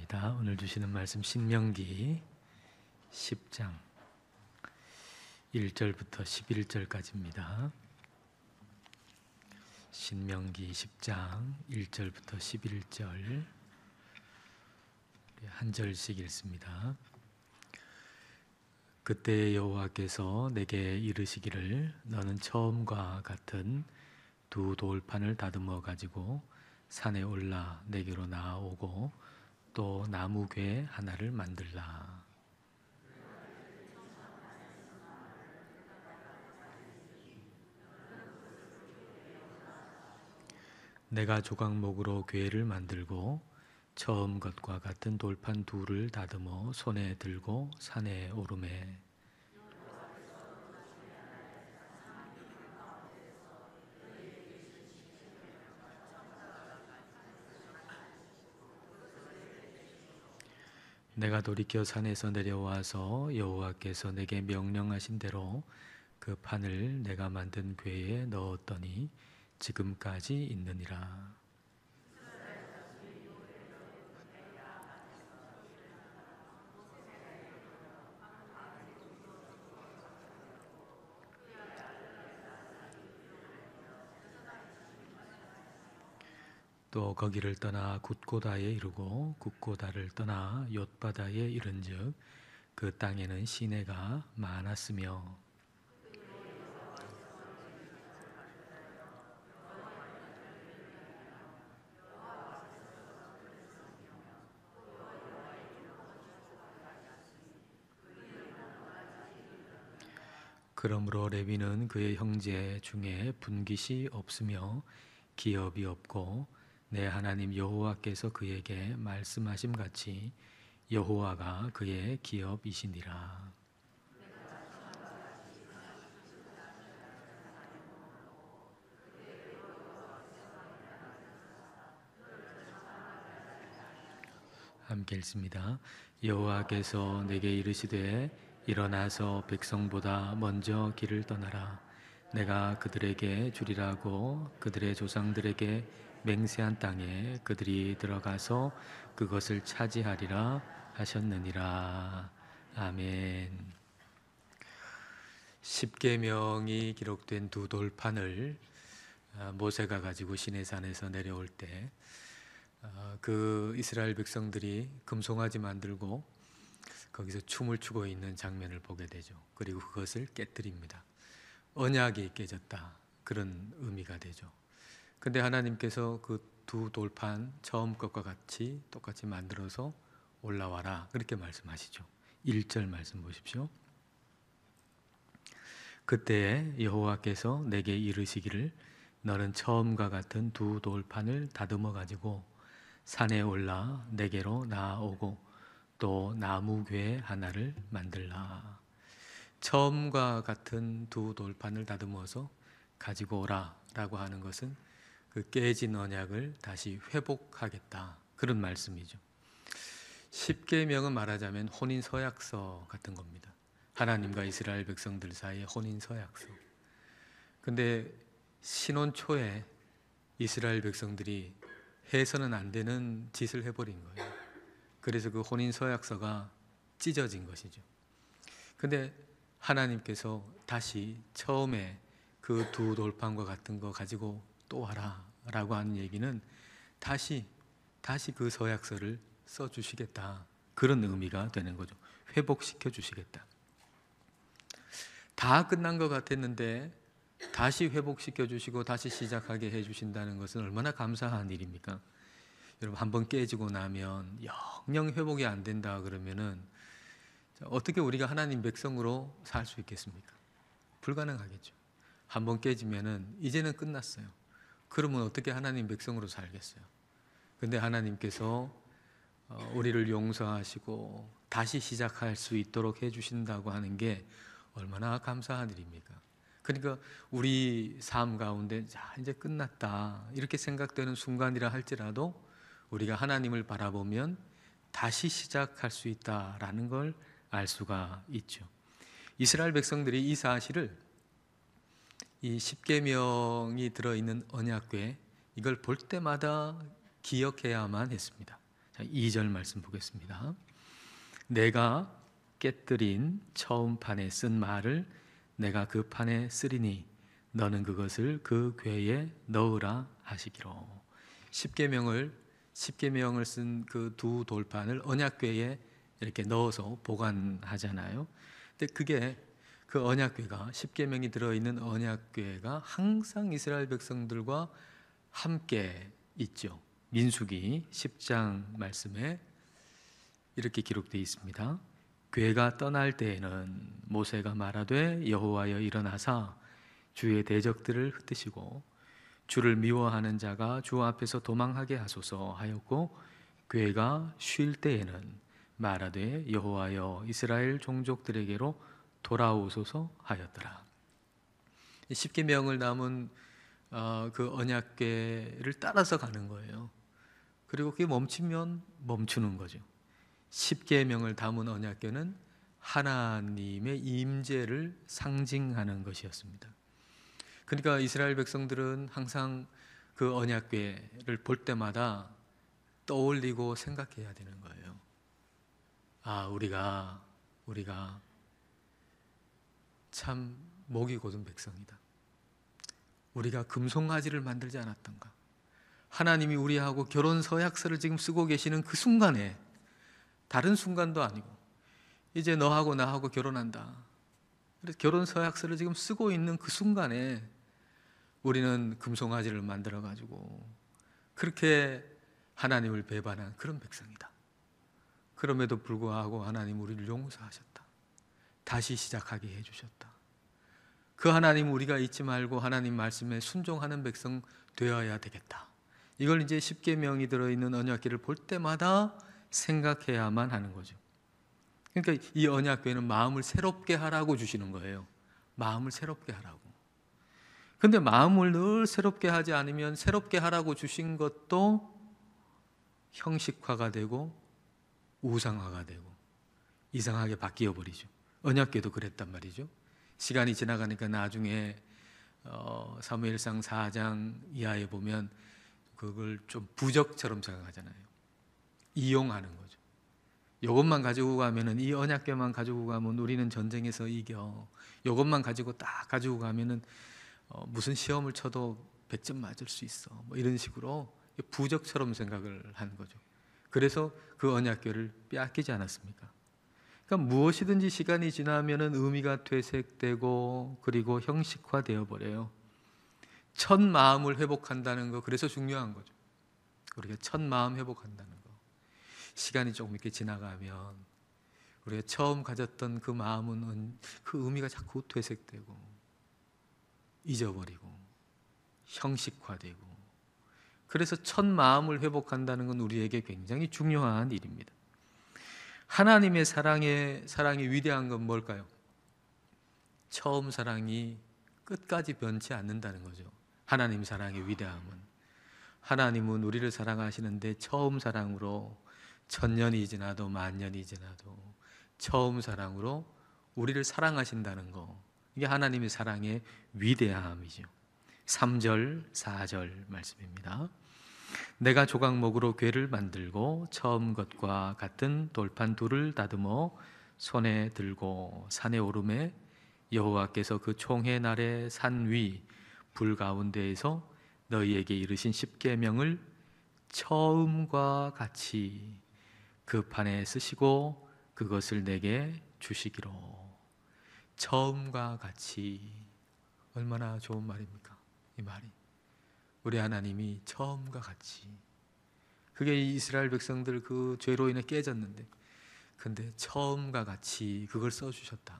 기도하겠습니다. 오늘 주시는 말씀 신명기 10장 1절부터 11절까지입니다. 신명기 10장 1절부터 11절 한 절씩 읽습니다. 그때 여호와께서 내게 이르시기를 너는 처음과 같은 두 돌판을 다듬어 가지고 산에 올라 내게로 나아오고 또 나무괴 하나를 만들라. 내가 조각목으로 궤를 만들고 처음 것과 같은 돌판 둘을 다듬어 손에 들고 산에 오르매 내가 돌이켜 산에서 내려와서 여호와께서 내게 명령하신 대로 그 판을 내가 만든 궤에 넣었더니 지금까지 있느니라. 또 거기를 떠나 굿고다에 이르고 굿고다를 떠나 옅바다에 이른즉 그 땅에는 시내가 많았으며 그러므로 레위는 그의 형제 중에 분깃이 없으며 기업이 없고 내 하나님 여호와께서 그에게 말씀하심 같이 여호와가 그의 기업이시니라. 함께 읽습니다. 여호와께서 내게 이르시되 일어나서 백성보다 먼저 길을 떠나라. 내가 그들에게 주리라고 그들의 조상들에게 맹세한 땅에 그들이 들어가서 그것을 차지하리라 하셨느니라. 아멘. 십계명이 기록된 두 돌판을 모세가 가지고 시내산에서 내려올 때 그 이스라엘 백성들이 금송아지 만들고 거기서 춤을 추고 있는 장면을 보게 되죠. 그리고 그것을 깨뜨립니다. 언약이 깨졌다, 그런 의미가 되죠. 근데 하나님께서 그 두 돌판 처음 것과 같이 똑같이 만들어서 올라와라, 그렇게 말씀하시죠. 1절 말씀 보십시오. 그때 여호와께서 내게 이르시기를 너는 처음과 같은 두 돌판을 다듬어 가지고 산에 올라 내게로 나아오고 또 나무괴 하나를 만들라. 처음과 같은 두 돌판을 다듬어서 가지고 오라 라고 하는 것은 그 깨진 언약을 다시 회복하겠다, 그런 말씀이죠. 십계명은 말하자면 혼인서약서 같은 겁니다. 하나님과 이스라엘 백성들 사이의 혼인서약서. 근데 신혼 초에 이스라엘 백성들이 해서는 안 되는 짓을 해버린 거예요. 그래서 그 혼인서약서가 찢어진 것이죠. 근데 하나님께서 다시 처음에 그 두 돌판과 같은 거 가지고 또 와라 라고 하는 얘기는 다시 그 서약서를 써주시겠다, 그런 의미가 되는 거죠. 회복시켜 주시겠다. 다 끝난 것 같았는데 다시 회복시켜 주시고 다시 시작하게 해 주신다는 것은 얼마나 감사한 일입니까? 여러분, 한번 깨지고 나면 영영 회복이 안 된다 그러면은 어떻게 우리가 하나님 백성으로 살 수 있겠습니까? 불가능하겠죠. 한번 깨지면은 이제는 끝났어요. 그러면 어떻게 하나님 백성으로 살겠어요? 근데 하나님께서 우리를 용서하시고 다시 시작할 수 있도록 해주신다고 하는 게 얼마나 감사한 일입니까? 그러니까 우리 삶 가운데 자, 이제 끝났다 이렇게 생각되는 순간이라 할지라도 우리가 하나님을 바라보면 다시 시작할 수 있다라는 걸 알 수가 있죠. 이스라엘 백성들이 이 사실을, 이 십계명이 들어있는 언약궤, 이걸 볼 때마다 기억해야만 했습니다. 자, 2절 말씀 보겠습니다. 내가 깨뜨린 처음 판에 쓴 말을 내가 그 판에 쓰리니 너는 그것을 그 궤에 넣으라 하시기로. 십계명을 쓴 그 두 돌판을 언약궤에 이렇게 넣어서 보관하잖아요. 근데 그게 그 언약궤가, 십계명이 들어있는 언약궤가 항상 이스라엘 백성들과 함께 있죠. 민수기 10장 말씀에 이렇게 기록되어 있습니다. 궤가 떠날 때에는 모세가 말하되 여호와여 일어나사 주의 대적들을 흩으시고 주를 미워하는 자가 주 앞에서 도망하게 하소서 하였고, 궤가 쉴 때에는 말하되 여호와여 이스라엘 종족들에게로 돌아오소서 하였더라. 십계명을 남은 그 언약궤를 따라서 가는 거예요. 그리고 그게 멈추면 멈추는 거죠. 십계명을 담은 언약궤는 하나님의 임재를 상징하는 것이었습니다. 그러니까 이스라엘 백성들은 항상 그 언약궤를 볼 때마다 떠올리고 생각해야 되는 거예요. 아, 우리가 참 목이 곧은 백성이다. 우리가 금송아지를 만들지 않았던가. 하나님이 우리하고 결혼 서약서를 지금 쓰고 계시는 그 순간에, 다른 순간도 아니고 이제 너하고 나하고 결혼한다. 그래서 결혼 서약서를 지금 쓰고 있는 그 순간에 우리는 금송아지를 만들어 가지고 그렇게 하나님을 배반한 그런 백성이다. 그럼에도 불구하고 하나님 우리를 용서하셨다. 다시 시작하게 해주셨다. 그 하나님 우리가 잊지 말고 하나님 말씀에 순종하는 백성 되어야 되겠다. 이걸 이제 십계명이 들어있는 언약궤를 볼 때마다 생각해야만 하는 거죠. 그러니까 이 언약궤는 마음을 새롭게 하라고 주시는 거예요. 마음을 새롭게 하라고. 근데 마음을 늘 새롭게 하지 않으면 새롭게 하라고 주신 것도 형식화가 되고 우상화가 되고 이상하게 바뀌어 버리죠. 언약궤도 그랬단 말이죠. 시간이 지나가니까 나중에 사무엘상 4장 이하에 보면 그걸 좀 부적처럼 생각하잖아요. 이용하는 거죠. 이것만 가지고 가면은, 이 언약궤만 가지고 가면 우리는 전쟁에서 이겨. 이것만 가지고 딱 가지고 가면은 무슨 시험을 쳐도 100점 맞을 수 있어. 뭐 이런 식으로 부적처럼 생각을 하는 거죠. 그래서 그 언약궤를 빼앗기지 않았습니까? 그러니까 무엇이든지 시간이 지나면은 의미가 퇴색되고 그리고 형식화되어 버려요. 첫 마음을 회복한다는 거, 그래서 중요한 거죠. 우리가 첫 마음 회복한다는 거. 시간이 조금 이렇게 지나가면 우리가 처음 가졌던 그 마음은 그 의미가 자꾸 퇴색되고 잊어버리고 형식화되고, 그래서 첫 마음을 회복한다는 건 우리에게 굉장히 중요한 일입니다. 하나님의 사랑이 위대한 건 뭘까요? 처음 사랑이 끝까지 변치 않는다는 거죠. 하나님 사랑의 위대함은, 하나님은 우리를 사랑하시는데 처음 사랑으로, 천년이 지나도 만년이 지나도 처음 사랑으로 우리를 사랑하신다는 거, 이게 하나님의 사랑의 위대함이죠. 3절 4절 말씀입니다. 내가 조각목으로 궤를 만들고 처음 것과 같은 돌판 둘을 다듬어 손에 들고 산에 오르매 여호와께서 그 총회 날에 산 위 불 가운데에서 너희에게 이르신 십계명을 처음과 같이 그 판에 쓰시고 그것을 내게 주시기로. 처음과 같이, 얼마나 좋은 말입니까? 이 말이, 우리 하나님이 처음과 같이, 그게 이스라엘 백성들 그 죄로 인해 깨졌는데, 근데 처음과 같이 그걸 써주셨다.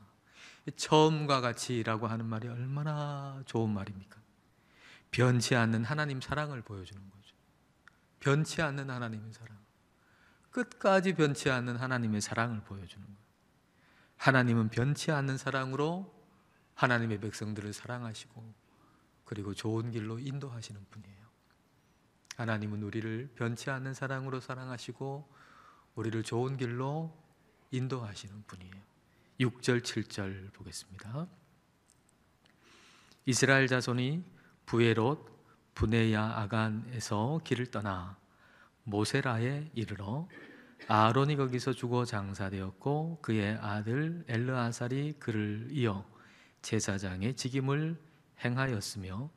처음과 같이라고 하는 말이 얼마나 좋은 말입니까? 변치 않는 하나님 사랑을 보여주는 거죠. 변치 않는 하나님의 사랑, 끝까지 변치 않는 하나님의 사랑을 보여주는 거예요. 하나님은 변치 않는 사랑으로 하나님의 백성들을 사랑하시고 그리고 좋은 길로 인도하시는 분이에요. 하나님은 우리를 변치 않는 사랑으로 사랑하시고 우리를 좋은 길로 인도하시는 분이에요. 6절 7절 보겠습니다. 이스라엘 자손이 부에롯 브네야 아간에서 길을 떠나 모세라에 이르러 아론이 거기서 죽어 장사되었고 그의 아들 엘르아살이 그를 이어 제사장의 직임을 행하였으며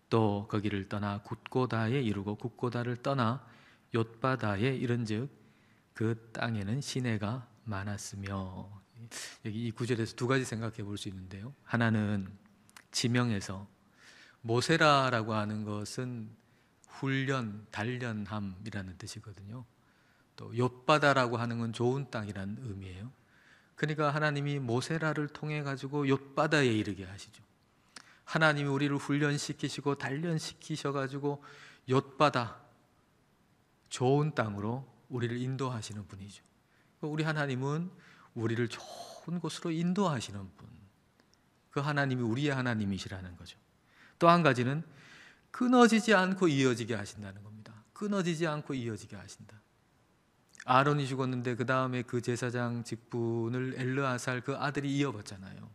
또 거기를 떠나 굿고다에 이르고 굿고다를 떠나 옅바다에 이른즉 그 땅에는 시내가 많았으며. 여기 이 구절에서 두 가지 생각해 볼 수 있는데요. 하나는 지명에서 모세라라고 하는 것은 훈련, 단련함이라는 뜻이거든요. 또 옅바다라고 하는 건 좋은 땅이라는 의미예요. 그러니까 하나님이 모세라를 통해 가지고 옅바다에 이르게 하시죠. 하나님이 우리를 훈련시키시고 단련시키셔 가지고 옅바다, 좋은 땅으로 우리를 인도하시는 분이죠. 우리 하나님은 우리를 좋은 곳으로 인도하시는 분, 그 하나님이 우리의 하나님이시라는 거죠. 또 한 가지는 끊어지지 않고 이어지게 하신다는 겁니다. 끊어지지 않고 이어지게 하신다. 아론이 죽었는데 그 다음에 그 제사장 직분을 엘르아살 그 아들이 이어받잖아요.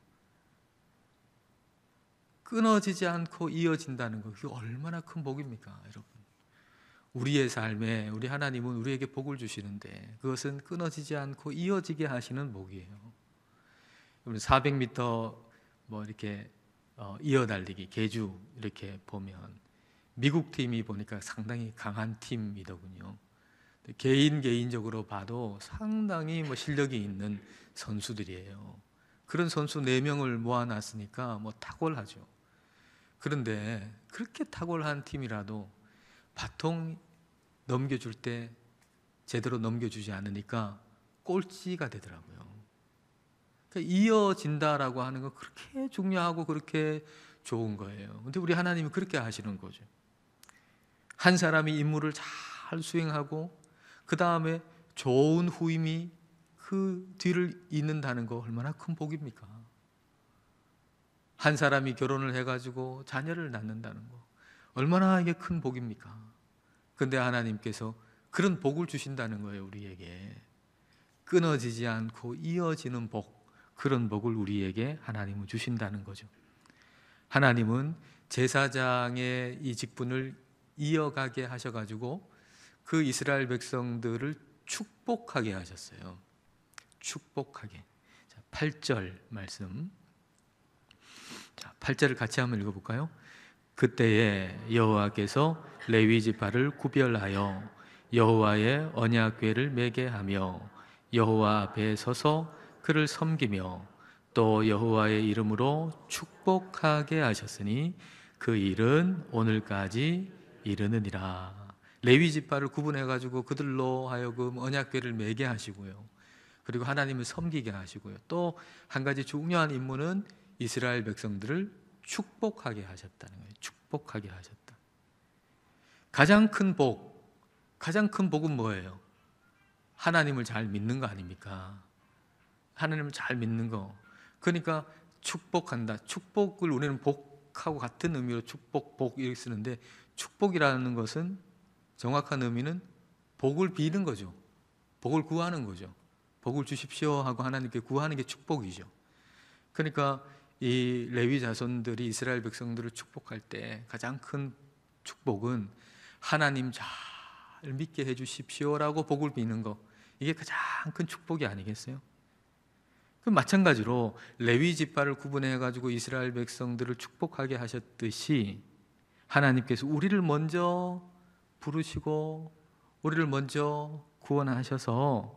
끊어지지 않고 이어진다는 거, 그게 얼마나 큰 복입니까, 여러분? 우리의 삶에 우리 하나님은 우리에게 복을 주시는데 그것은 끊어지지 않고 이어지게 하시는 복이에요. 400m 뭐 이렇게 이어달리기, 계주 이렇게 보면 미국 팀이 보니까 상당히 강한 팀이더군요. 개인적으로 봐도 상당히 뭐 실력이 있는 선수들이에요. 그런 선수 4명을 모아놨으니까 뭐 탁월하죠. 그런데 그렇게 탁월한 팀이라도 바통 넘겨줄 때 제대로 넘겨주지 않으니까 꼴찌가 되더라고요. 그러니까 이어진다라고 하는 건 그렇게 중요하고 그렇게 좋은 거예요. 근데 우리 하나님이 그렇게 하시는 거죠. 한 사람이 임무를 잘 수행하고 그 다음에 좋은 후임이 그 뒤를 잇는다는 거 얼마나 큰 복입니까? 한 사람이 결혼을 해가지고 자녀를 낳는다는 거 얼마나 이게 큰 복입니까? 근데 하나님께서 그런 복을 주신다는 거예요. 우리에게 끊어지지 않고 이어지는 복, 그런 복을 우리에게 하나님은 주신다는 거죠. 하나님은 제사장의 이 직분을 이어가게 하셔가지고 그 이스라엘 백성들을 축복하게 하셨어요. 축복하게. 8절 말씀. 8절을 같이 한번 읽어볼까요? 그때에 여호와께서 레위 지파를 구별하여 여호와의 언약궤를 매게 하며 여호와 앞에 서서 그를 섬기며 또 여호와의 이름으로 축복하게 하셨으니 그 일은 오늘까지 이르느니라. 레위 지파를 구분해 가지고 그들로 하여금 언약궤를 매게 하시고요. 그리고 하나님을 섬기게 하시고요. 또 한 가지 중요한 임무는 이스라엘 백성들을 축복하게 하셨다는 거예요. 축복하게 하셨다. 가장 큰 복은 뭐예요? 하나님을 잘 믿는 거 아닙니까? 하나님을 잘 믿는 거. 그러니까 축복한다. 축복을 우리는 복하고 같은 의미로 축복, 복 이렇게 쓰는데 축복이라는 것은 정확한 의미는 복을 비는 거죠. 복을 구하는 거죠. 복을 주십시오 하고 하나님께 구하는 게 축복이죠. 그러니까 이 레위 자손들이 이스라엘 백성들을 축복할 때 가장 큰 축복은 하나님 잘 믿게 해주십시오라고 복을 비는 거, 이게 가장 큰 축복이 아니겠어요? 그 마찬가지로 레위 지파를 구분해 가지고 이스라엘 백성들을 축복하게 하셨듯이 하나님께서 우리를 먼저 부르시고 우리를 먼저 구분하셔서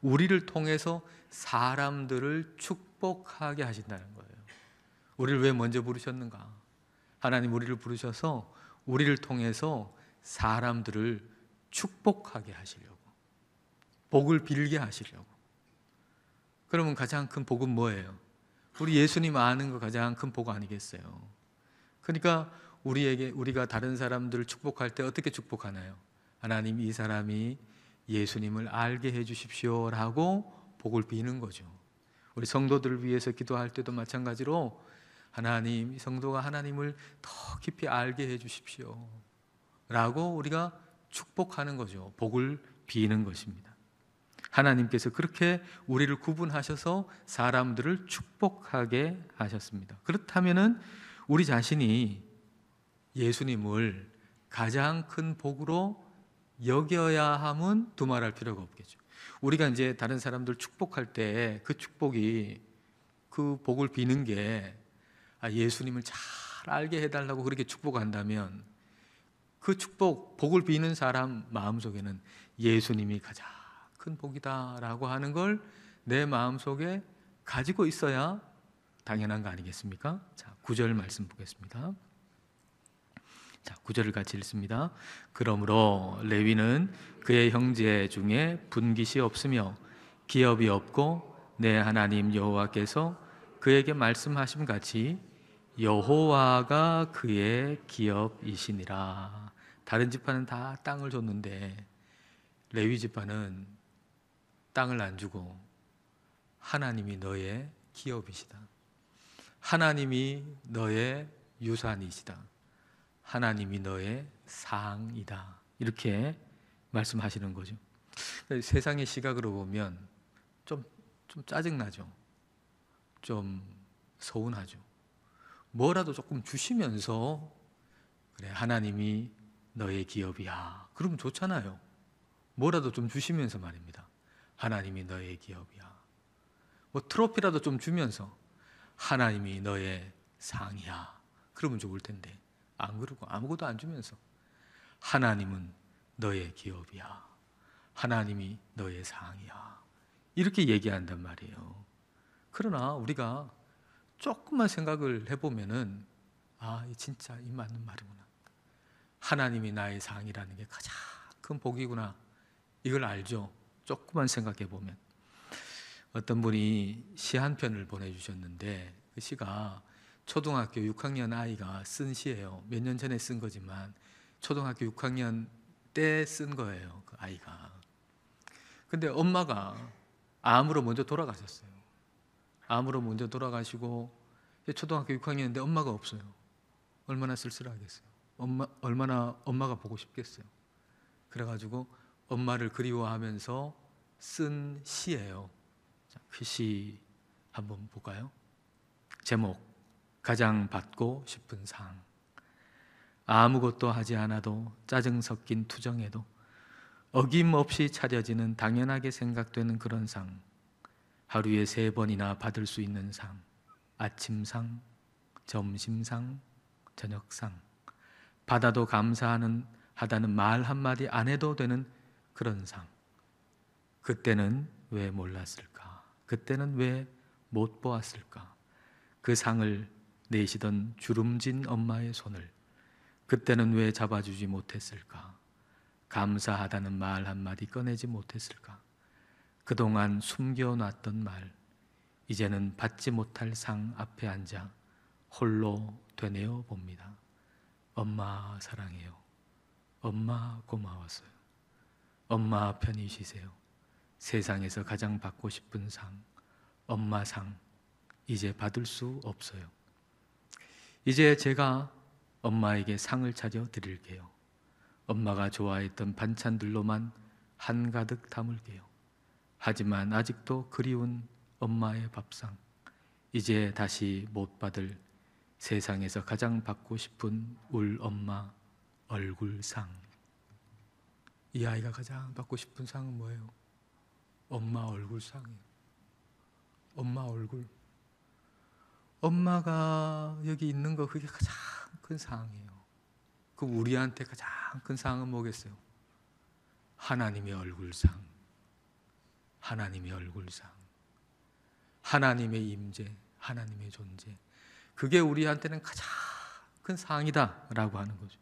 우리를 통해서 사람들을 축복하게 하신다는 거예요. 우리를 왜 먼저 부르셨는가? 하나님 우리를 부르셔서 우리를 통해서 사람들을 축복하게 하시려고, 복을 빌게 하시려고. 그러면 가장 큰 복은 뭐예요? 우리 예수님 아는 거 가장 큰 복 아니겠어요? 그러니까 우리가 다른 사람들을 축복할 때 어떻게 축복하나요? 하나님 이 사람이 예수님을 알게 해주십시오라고 복을 비는 거죠. 우리 성도들을 위해서 기도할 때도 마찬가지로 하나님, 성도가 하나님을 더 깊이 알게 해주십시오 라고 우리가 축복하는 거죠. 복을 비는 것입니다. 하나님께서 그렇게 우리를 구분하셔서 사람들을 축복하게 하셨습니다. 그렇다면은 우리 자신이 예수님을 가장 큰 복으로 여겨야 함은 두말할 필요가 없겠죠. 우리가 이제 다른 사람들 축복할 때 그 축복이, 그 복을 비는 게 예수님을 잘 알게 해달라고 그렇게 축복한다면 그 축복, 복을 비는 사람 마음속에는 예수님이 가장 큰 복이다라고 하는 걸 내 마음속에 가지고 있어야 당연한 거 아니겠습니까? 자, 9절 말씀 보겠습니다. 자, 9절을 같이 읽습니다. 그러므로 레위는 그의 형제 중에 분깃이 없으며 기업이 없고 내 하나님 여호와께서 그에게 말씀하심 같이 여호와가 그의 기업이시니라. 다른 지파는 다 땅을 줬는데 레위 지파는 땅을 안 주고 하나님이 너의 기업이시다. 하나님이 너의 유산이시다. 하나님이 너의 상이다. 이렇게 말씀하시는 거죠. 세상의 시각으로 보면 좀 짜증나죠. 좀 서운하죠. 뭐라도 조금 주시면서 그래, 하나님이 너의 기업이야. 그러면 좋잖아요. 뭐라도 좀 주시면서 말입니다. 하나님이 너의 기업이야. 뭐 트로피라도 좀 주면서 하나님이 너의 상이야. 그러면 좋을 텐데 안 그러고 아무것도 안 주면서 하나님은 너의 기업이야. 하나님이 너의 상이야. 이렇게 얘기한단 말이에요. 그러나 우리가 조금만 생각을 해보면은 진짜 이 맞는 말이구나. 하나님이 나의 상이라는 게 가장 큰 복이구나. 이걸 알죠. 조금만 생각해 보면. 어떤 분이 시 한 편을 보내주셨는데 그 시가 초등학교 6학년 아이가 쓴 시예요. 몇 년 전에 쓴 거지만 초등학교 6학년 때 쓴 거예요. 그 아이가. 근데 엄마가 암으로 먼저 돌아가셨어요. 암으로 먼저 돌아가시고 초등학교 6학년인데 엄마가 없어요. 얼마나 쓸쓸하겠어요. 얼마나 엄마가 보고 싶겠어요. 그래가지고 엄마를 그리워하면서 쓴 시예요. 그 시 한번 볼까요? 제목, 가장 받고 싶은 상. 아무것도 하지 않아도 짜증 섞인 투정에도 어김없이 차려지는 당연하게 생각되는 그런 상. 하루에 3번이나 받을 수 있는 상. 아침상, 점심상, 저녁상. 받아도 하다는 말 한마디 안 해도 되는 그런 상. 그때는 왜 몰랐을까? 그때는 왜 못 보았을까? 그 상을 내시던 주름진 엄마의 손을 그때는 왜 잡아주지 못했을까? 감사하다는 말 한마디 꺼내지 못했을까? 그동안 숨겨놨던 말, 이제는 받지 못할 상 앞에 앉아 홀로 되뇌어 봅니다. 엄마 사랑해요. 엄마 고마웠어요. 엄마 편히 쉬세요. 세상에서 가장 받고 싶은 상, 엄마 상, 이제 받을 수 없어요. 이제 제가 엄마에게 상을 차려 드릴게요. 엄마가 좋아했던 반찬들로만 한가득 담을게요. 하지만 아직도 그리운 엄마의 밥상, 이제 다시 못 받을 세상에서 가장 받고 싶은 울 엄마 얼굴상. 이 아이가 가장 받고 싶은 상은 뭐예요? 엄마 얼굴상이에요. 엄마 얼굴. 엄마가 여기 있는 거 그게 가장 큰 상이에요. 그럼 우리한테 가장 큰 상은 뭐겠어요? 하나님의 얼굴상. 하나님의 얼굴상. 하나님의 임재, 하나님의 존재. 그게 우리한테는 가장 큰 상이다 라고 하는 거죠.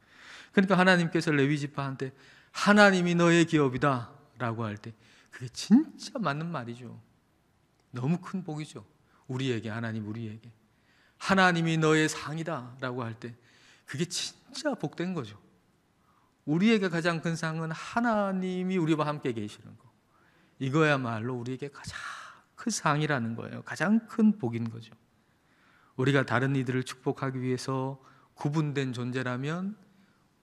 그러니까 하나님께서 레위 지파한테 하나님이 너의 기업이다 라고 할 때 그게 진짜 맞는 말이죠. 너무 큰 복이죠. 우리에게, 하나님 우리에게 하나님이 너의 상이다 라고 할 때 그게 진짜 복된 거죠. 우리에게 가장 큰 상은 하나님이 우리와 함께 계시는 거. 이거야말로 우리에게 가장 큰 상이라는 거예요. 가장 큰 복인 거죠. 우리가 다른 이들을 축복하기 위해서 구분된 존재라면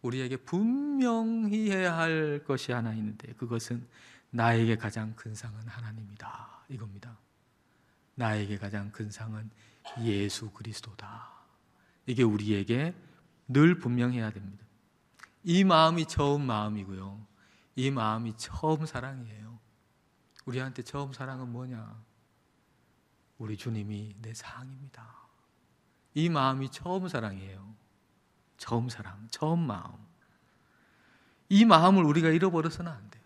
우리에게 분명히 해야 할 것이 하나 있는데 그것은 나에게 가장 큰 상은 하나님이다 이겁니다. 나에게 가장 큰 상은 예수 그리스도다. 이게 우리에게 늘 분명해야 됩니다. 이 마음이 처음 마음이고요. 이 마음이 처음 사랑이에요. 우리한테 처음 사랑은 뭐냐? 우리 주님이 내 사랑입니다. 이 마음이 처음 사랑이에요. 처음 사랑, 처음 마음. 이 마음을 우리가 잃어버려서는 안 돼요.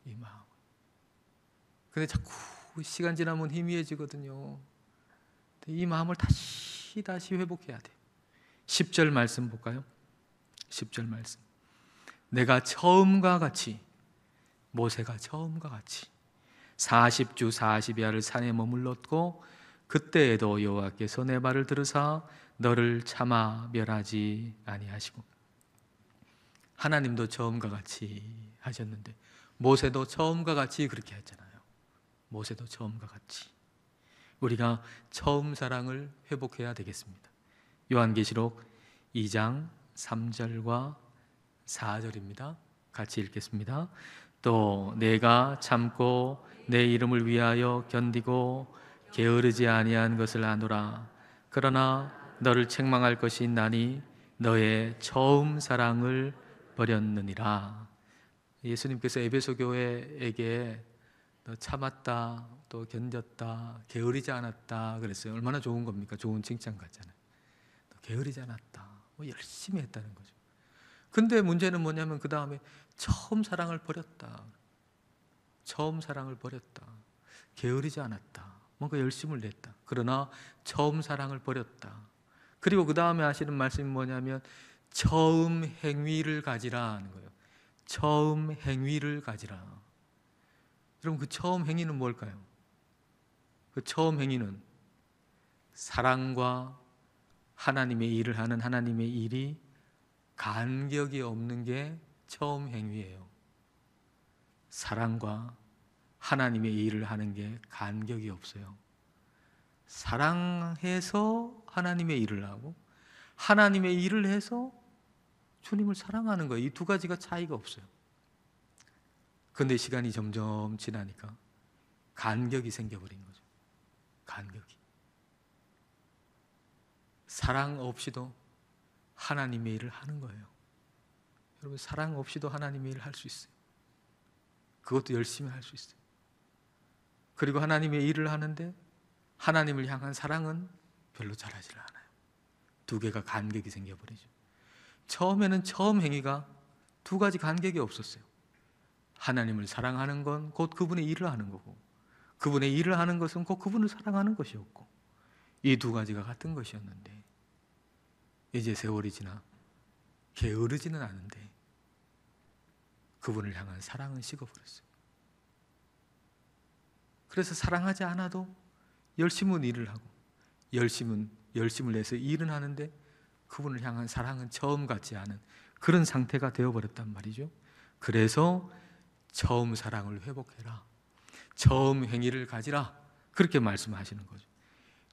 이 마음. 근데 자꾸 시간 지나면 희미해지거든요. 이 마음을 다시 회복해야 돼요. 10절 말씀 볼까요? 10절 말씀. 내가 처음과 같이, 모세가 처음과 같이 40주 40야를 산에 머물렀고 그때에도 여호와께서 내 발을 들으사 너를 참아 멸하지 아니하시고. 하나님도 처음과 같이 하셨는데 모세도 처음과 같이 그렇게 했잖아요. 모세도 처음과 같이 우리가 처음 사랑을 회복해야 되겠습니다. 요한계시록 2장 3절과 4절입니다. 같이 읽겠습니다. 또 내가 참고 내 이름을 위하여 견디고 게으르지 아니한 것을 아노라. 그러나 너를 책망할 것이 있나니 너의 처음 사랑을 버렸느니라. 예수님께서 에베소 교회에게 너 참았다, 또 견뎠다, 게으르지 않았다 그랬어요. 얼마나 좋은 겁니까? 좋은 칭찬 같잖아요. 게으르지 않았다, 열심히 했다는 거죠. 근데 문제는 뭐냐면 그 다음에 처음 사랑을 버렸다. 처음 사랑을 버렸다. 게으르지 않았다. 뭔가 열심을 냈다. 그러나 처음 사랑을 버렸다. 그리고 그 다음에 하시는 말씀이 뭐냐면 처음 행위를 가지라 하는 거예요. 처음 행위를 가지라. 여러분, 그 처음 행위는 뭘까요? 그 처음 행위는 사랑과 하나님의 일을 하는 하나님의 일이 간격이 없는 게 처음 행위예요. 사랑과 하나님의 일을 하는 게 간격이 없어요. 사랑해서 하나님의 일을 하고 하나님의 일을 해서 주님을 사랑하는 거예요. 이 두 가지가 차이가 없어요. 그런데 시간이 점점 지나니까 간격이 생겨버린 거죠. 간격이. 사랑 없이도 하나님의 일을 하는 거예요. 여러분, 사랑 없이도 하나님의 일을 할 수 있어요. 그것도 열심히 할 수 있어요. 그리고 하나님의 일을 하는데 하나님을 향한 사랑은 별로 잘하지 않아요. 두 개가 간격이 생겨버리죠. 처음에는 처음 행위가 두 가지 간격이 없었어요. 하나님을 사랑하는 건 곧 그분의 일을 하는 거고, 그분의 일을 하는 것은 곧 그분을 사랑하는 것이었고, 이 두 가지가 같은 것이었는데 이제 세월이 지나 게으르지는 않은데 그분을 향한 사랑은 식어버렸어요. 그래서 사랑하지 않아도 열심은 일을 하고 열심을 내서 일은 하는데 그분을 향한 사랑은 처음 같지 않은 그런 상태가 되어버렸단 말이죠. 그래서 처음 사랑을 회복해라, 처음 행위를 가지라, 그렇게 말씀하시는 거죠.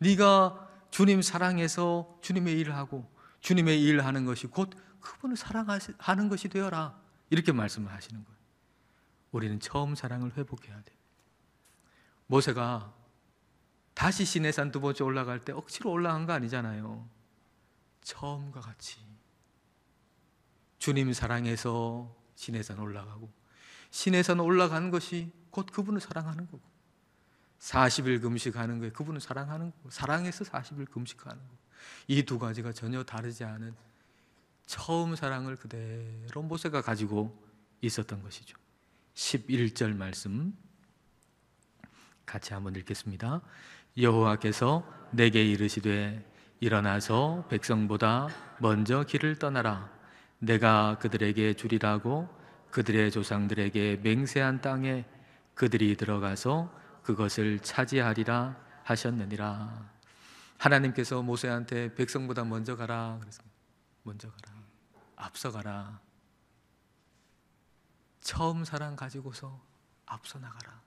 네가 주님 사랑해서 주님의 일을 하고 주님의 일을 하는 것이 곧 그분을 사랑하는 것이 되어라, 이렇게 말씀을 하시는 거예요. 우리는 처음 사랑을 회복해야 돼요. 모세가 다시 시내산 두 번째 올라갈 때 억지로 올라간 거 아니잖아요. 처음과 같이 주님 사랑해서 시내산 올라가고 시내산 올라가는 것이 곧 그분을 사랑하는 거고 40일 금식하는 거에 그분을 사랑하는 거고 사랑해서 40일 금식하는 거고 이 두 가지가 전혀 다르지 않은 처음 사랑을 그대로 모세가 가지고 있었던 것이죠. 11절 말씀 같이 한번 읽겠습니다. 여호와께서 내게 이르시되 일어나서 백성보다 먼저 길을 떠나라. 내가 그들에게 주리라고 그들의 조상들에게 맹세한 땅에 그들이 들어가서 그것을 차지하리라 하셨느니라. 하나님께서 모세한테 백성보다 먼저 가라 그랬습니다. 먼저 가라, 앞서 가라. 처음 사랑 가지고서 앞서 나가라.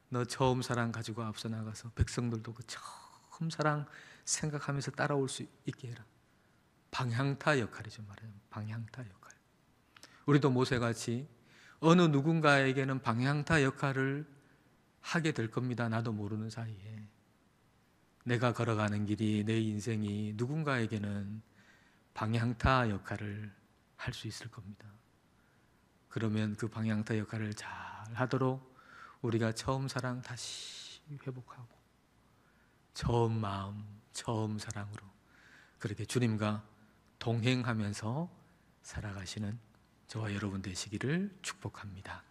너 처음 사랑 가지고 앞서 나가서 백성들도 그 처음 사랑 생각하면서 따라올 수 있게 해라. 방향타 역할이죠. 말하자면 방향타 역할. 우리도 모세같이 어느 누군가에게는 방향타 역할을 하게 될 겁니다. 나도 모르는 사이에 내가 걸어가는 길이, 내 인생이 누군가에게는 방향타 역할을 할 수 있을 겁니다. 그러면 그 방향타 역할을 잘 하도록 우리가 처음 사랑 다시 회복하고 처음 마음, 처음 사랑으로 그렇게 주님과 동행하면서 살아가시는 저와 여러분 되시기를 축복합니다.